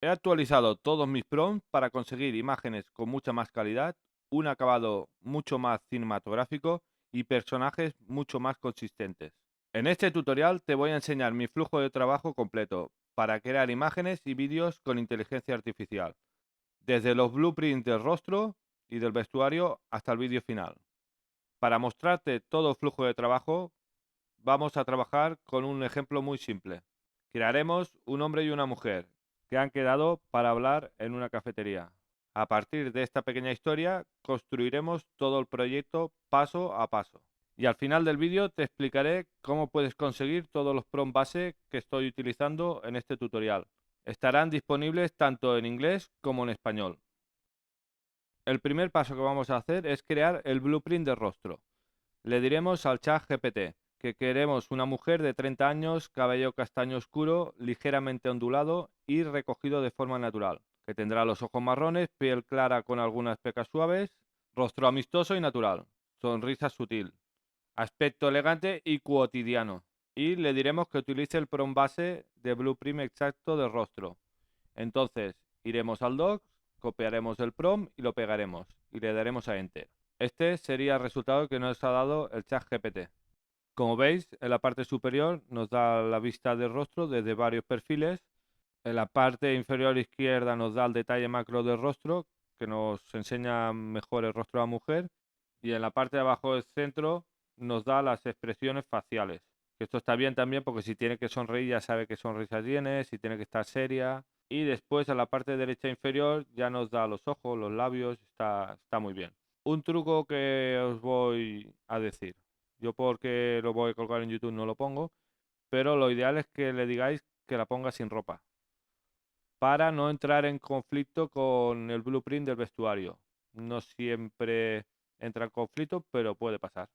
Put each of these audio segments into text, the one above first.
He actualizado todos mis prompts para conseguir imágenes con mucha más calidad, un acabado mucho más cinematográfico y personajes mucho más consistentes. En este tutorial te voy a enseñar mi flujo de trabajo completo para crear imágenes y vídeos con inteligencia artificial, desde los blueprints del rostro y del vestuario hasta el vídeo final. Para mostrarte todo el flujo de trabajo, vamos a trabajar con un ejemplo muy simple. Crearemos un hombre y una mujer que han quedado para hablar en una cafetería. A partir de esta pequeña historia, construiremos todo el proyecto paso a paso. Y al final del vídeo te explicaré cómo puedes conseguir todos los prompts base que estoy utilizando en este tutorial. Estarán disponibles tanto en inglés como en español. El primer paso que vamos a hacer es crear el blueprint de rostro. Le diremos al chat GPT que queremos una mujer de 30 años, cabello castaño oscuro, ligeramente ondulado y recogido de forma natural, que tendrá los ojos marrones, piel clara con algunas pecas suaves, rostro amistoso y natural, sonrisa sutil, aspecto elegante y cotidiano. Y le diremos que utilice el prompt base de blueprint exacto del rostro. Entonces iremos al doc, copiaremos el prompt y lo pegaremos y le daremos a enter. Este sería el resultado que nos ha dado el chat GPT. Como veis, en la parte superior nos da la vista del rostro desde varios perfiles. En la parte inferior izquierda nos da el detalle macro del rostro, que nos enseña mejor el rostro de la mujer. Y en la parte de abajo del centro nos da las expresiones faciales. Esto está bien también porque si tiene que sonreír ya sabe qué sonrisa tiene, si tiene que estar seria. Y después en la parte derecha inferior ya nos da los ojos, los labios, está muy bien. Un truco que os voy a decir. Yo porque lo voy a colgar en YouTube no lo pongo, pero lo ideal es que le digáis que la ponga sin ropa, para no entrar en conflicto con el blueprint del vestuario. No siempre entra en conflicto, pero puede pasar.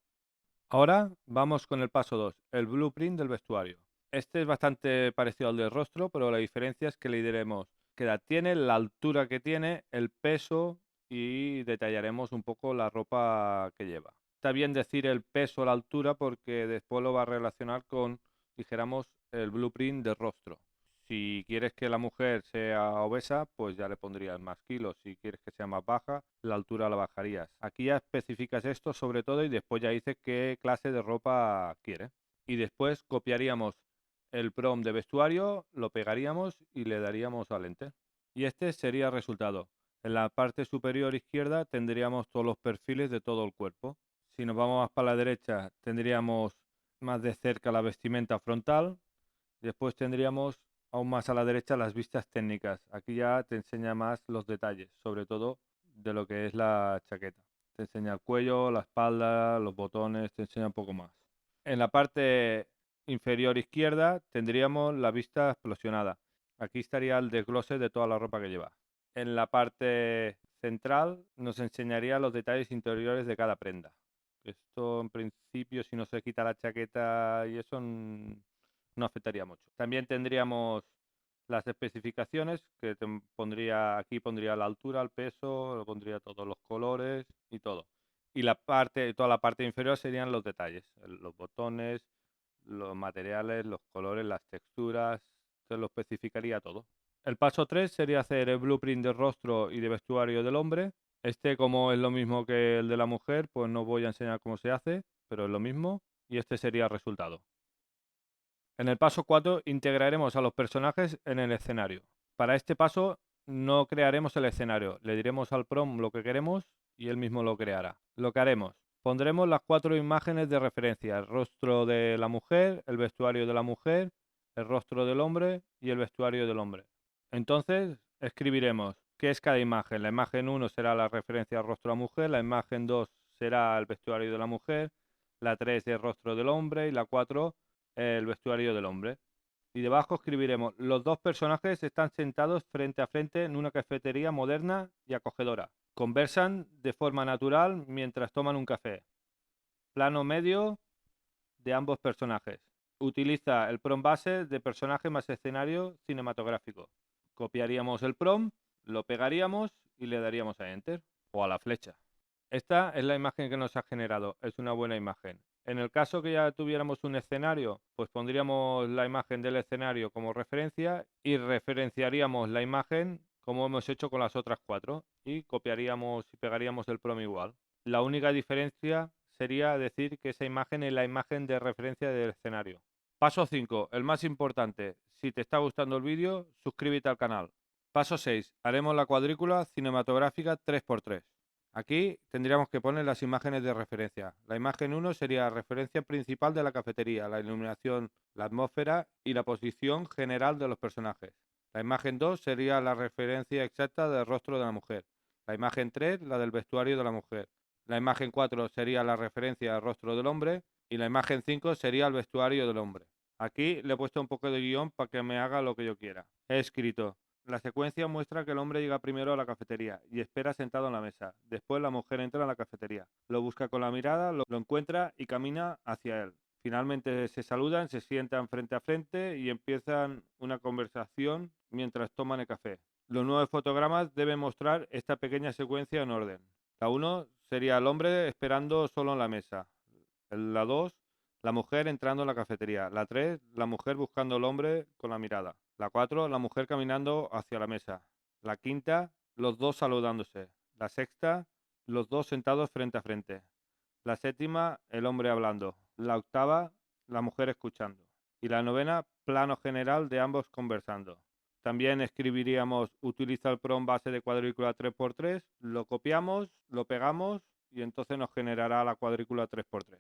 Ahora vamos con el paso 2, el blueprint del vestuario. Este es bastante parecido al del rostro, pero la diferencia es que le diremos qué edad tiene, la altura que tiene, el peso y detallaremos un poco la ropa que lleva. Está bien decir el peso o la altura porque después lo va a relacionar con, dijéramos, el blueprint del rostro. Si quieres que la mujer sea obesa, pues ya le pondrías más kilos. Si quieres que sea más baja, la altura la bajarías. Aquí ya especificas esto sobre todo y después ya dices qué clase de ropa quieres. Y después copiaríamos el prompt de vestuario, lo pegaríamos y le daríamos al enter. Y este sería el resultado. En la parte superior izquierda tendríamos todos los perfiles de todo el cuerpo. Si nos vamos más para la derecha, tendríamos más de cerca la vestimenta frontal. Después tendríamos aún más a la derecha las vistas técnicas. Aquí ya te enseña más los detalles, sobre todo de lo que es la chaqueta. Te enseña el cuello, la espalda, los botones, te enseña un poco más. En la parte inferior izquierda tendríamos la vista explosionada. Aquí estaría el desglose de toda la ropa que lleva. En la parte central nos enseñaría los detalles interiores de cada prenda. Esto en principio, si no se quita la chaqueta y eso, no afectaría mucho. También tendríamos las especificaciones que pondría aquí, pondría la altura, el peso, pondría todos los colores y todo. Y toda la parte inferior serían los detalles, los botones, los materiales, los colores, las texturas, se lo especificaría todo. El paso 3 sería hacer el blueprint de rostro y de vestuario del hombre. Este, como es lo mismo que el de la mujer, pues no voy a enseñar cómo se hace, pero es lo mismo y este sería el resultado. En el paso 4 integraremos a los personajes en el escenario. Para este paso no crearemos el escenario, le diremos al prompt lo que queremos y él mismo lo creará. Lo que haremos, pondremos las 4 imágenes de referencia, el rostro de la mujer, el vestuario de la mujer, el rostro del hombre y el vestuario del hombre. Entonces escribiremos qué es cada imagen. La imagen 1 será la referencia al rostro de la mujer, la imagen 2 será el vestuario de la mujer, la 3 el rostro del hombre y la 4 el vestuario del hombre. Y debajo escribiremos, los dos personajes están sentados frente a frente en una cafetería moderna y acogedora. Conversan de forma natural mientras toman un café. Plano medio de ambos personajes. Utiliza el prompt base de personaje más escenario cinematográfico. Copiaríamos el prompt, lo pegaríamos y le daríamos a enter o a la flecha. Esta es la imagen que nos ha generado, es una buena imagen. En el caso que ya tuviéramos un escenario, pues pondríamos la imagen del escenario como referencia y referenciaríamos la imagen como hemos hecho con las otras 4 y copiaríamos y pegaríamos el prom igual. La única diferencia sería decir que esa imagen es la imagen de referencia del escenario. Paso 5, el más importante. Si te está gustando el vídeo, suscríbete al canal. Paso 6, haremos la cuadrícula cinematográfica 3×3. Aquí tendríamos que poner las imágenes de referencia. La imagen 1 sería la referencia principal de la cafetería, la iluminación, la atmósfera y la posición general de los personajes. La imagen 2 sería la referencia exacta del rostro de la mujer. La imagen 3, la del vestuario de la mujer. La imagen 4 sería la referencia al rostro del hombre y la imagen 5 sería el vestuario del hombre. Aquí le he puesto un poco de guión para que me haga lo que yo quiera. He escrito: la secuencia muestra que el hombre llega primero a la cafetería y espera sentado en la mesa. Después la mujer entra a la cafetería. Lo busca con la mirada, lo encuentra y camina hacia él. Finalmente se saludan, se sientan frente a frente y empiezan una conversación mientras toman el café. Los 9 fotogramas deben mostrar esta pequeña secuencia en orden. La 1 sería el hombre esperando solo en la mesa. La 2, la mujer entrando en la cafetería. La 3, la mujer buscando al hombre con la mirada. La 4, la mujer caminando hacia la mesa. La quinta, los dos saludándose. La sexta, los dos sentados frente a frente. La séptima, el hombre hablando. La octava, la mujer escuchando. Y la novena, plano general de ambos conversando. También escribiríamos: utiliza el prom base de cuadrícula 3×3, lo copiamos, lo pegamos y entonces nos generará la cuadrícula 3×3.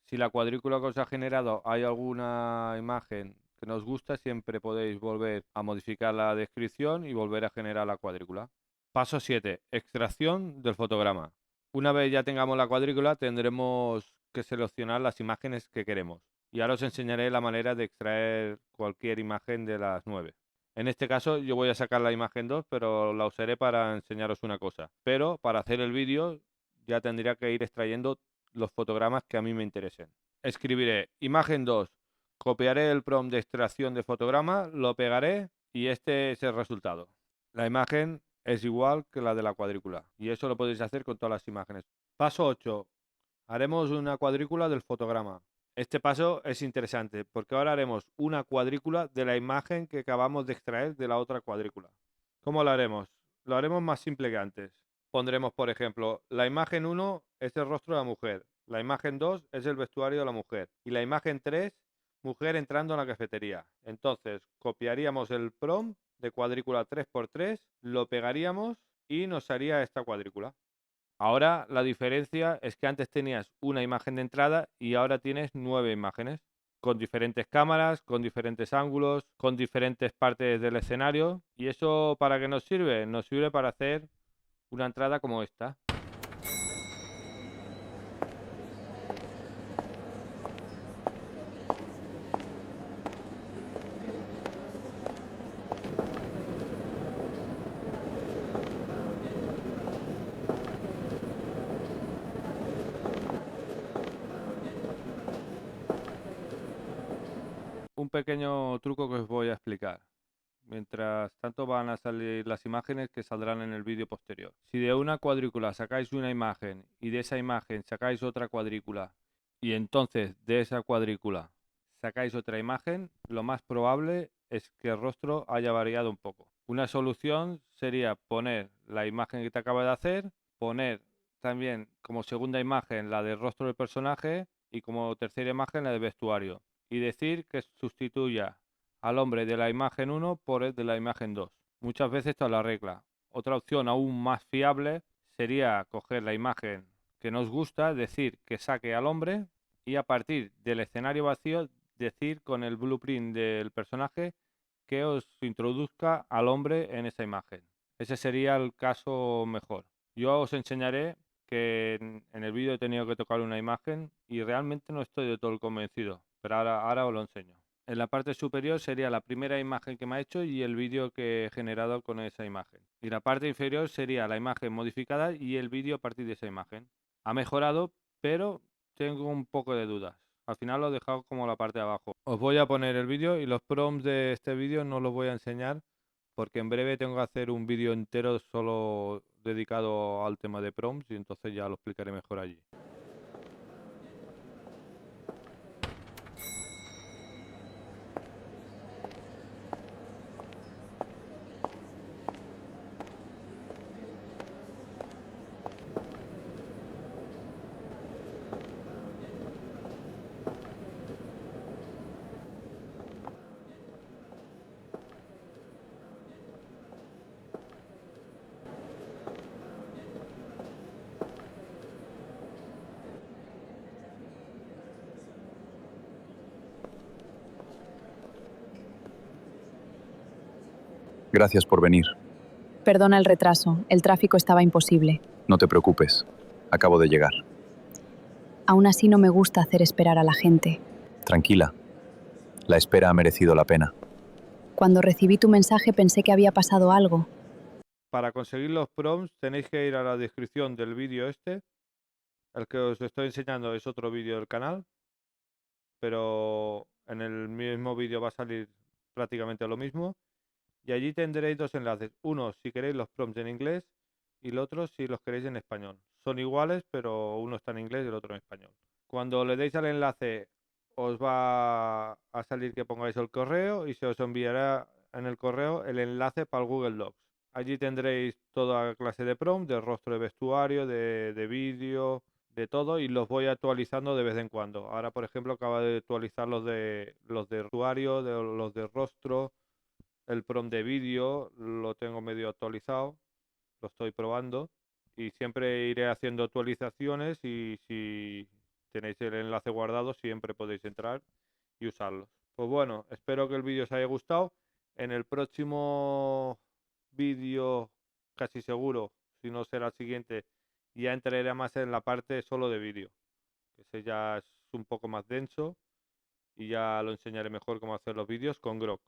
Si la cuadrícula que os ha generado hay alguna imagen que nos gusta, siempre podéis volver a modificar la descripción y volver a generar la cuadrícula. Paso 7. Extracción del fotograma. Una vez ya tengamos la cuadrícula, tendremos que seleccionar las imágenes que queremos. Y ahora os enseñaré la manera de extraer cualquier imagen de las 9. En este caso yo voy a sacar la imagen 2, pero la usaré para enseñaros una cosa. Pero para hacer el vídeo ya tendría que ir extrayendo los fotogramas que a mí me interesen. Escribiré imagen 2, copiaré el prompt de extracción de fotograma, lo pegaré y este es el resultado. La imagen es igual que la de la cuadrícula y eso lo podéis hacer con todas las imágenes. Paso 8. Haremos una cuadrícula del fotograma. Este paso es interesante porque ahora haremos una cuadrícula de la imagen que acabamos de extraer de la otra cuadrícula. ¿Cómo lo haremos? Lo haremos más simple que antes. Pondremos, por ejemplo, la imagen 1 es el rostro de la mujer, la imagen 2 es el vestuario de la mujer y la imagen 3, mujer entrando en la cafetería. Entonces, copiaríamos el prompt de cuadrícula 3×3, lo pegaríamos y nos haría esta cuadrícula. Ahora la diferencia es que antes tenías una imagen de entrada y ahora tienes 9 imágenes, con diferentes cámaras, con diferentes ángulos, con diferentes partes del escenario. ¿Y eso para qué nos sirve? Nos sirve para hacer una entrada como esta. Un pequeño truco que os voy a explicar. Mientras tanto van a salir las imágenes que saldrán en el vídeo posterior. Si de una cuadrícula sacáis una imagen y de esa imagen sacáis otra cuadrícula y entonces de esa cuadrícula sacáis otra imagen, lo más probable es que el rostro haya variado un poco. Una solución sería poner la imagen que te acaba de hacer, poner también como segunda imagen la del rostro del personaje y como tercera imagen la del vestuario y decir que sustituya al hombre de la imagen 1 por el de la imagen 2. Muchas veces esto es la regla. Otra opción aún más fiable sería coger la imagen que nos gusta, decir que saque al hombre y a partir del escenario vacío decir con el blueprint del personaje que os introduzca al hombre en esa imagen. Ese sería el caso mejor. Yo os enseñaré que en el vídeo he tenido que tocar una imagen y realmente no estoy de todo convencido, pero ahora os lo enseño. En la parte superior sería la primera imagen que me ha hecho y el vídeo que he generado con esa imagen. Y la parte inferior sería la imagen modificada y el vídeo a partir de esa imagen. Ha mejorado, pero tengo un poco de dudas. Al final lo he dejado como la parte de abajo. Os voy a poner el vídeo y los prompts de este vídeo no los voy a enseñar porque en breve tengo que hacer un vídeo entero solo dedicado al tema de prompts y entonces ya lo explicaré mejor allí. Gracias por venir. Perdona el retraso, el tráfico estaba imposible. No te preocupes. Acabo de llegar. Aún así no me gusta hacer esperar a la gente. Tranquila. La espera ha merecido la pena. Cuando recibí tu mensaje pensé que había pasado algo. Para conseguir los prompts tenéis que ir a la descripción del vídeo este. El que os estoy enseñando es otro vídeo del canal, pero en el mismo vídeo va a salir prácticamente lo mismo. Y allí tendréis dos enlaces. Uno si queréis los prompts en inglés y el otro si los queréis en español. Son iguales, pero uno está en inglés y el otro en español. Cuando le deis al enlace os va a salir que pongáis el correo y se os enviará en el correo el enlace para el Google Docs. Allí tendréis toda clase de prompts, de rostro de vestuario, de vídeo, de todo, y los voy actualizando de vez en cuando. Ahora, por ejemplo, acabo de actualizar los de vestuario, los de rostro, el prompt de vídeo lo tengo medio actualizado, lo estoy probando y siempre iré haciendo actualizaciones y si tenéis el enlace guardado siempre podéis entrar y usarlos. Pues bueno, espero que el vídeo os haya gustado. En el próximo vídeo, casi seguro, si no será el siguiente, ya entraré más en la parte solo de vídeo. Ese ya es un poco más denso y ya lo enseñaré mejor cómo hacer los vídeos con Grok.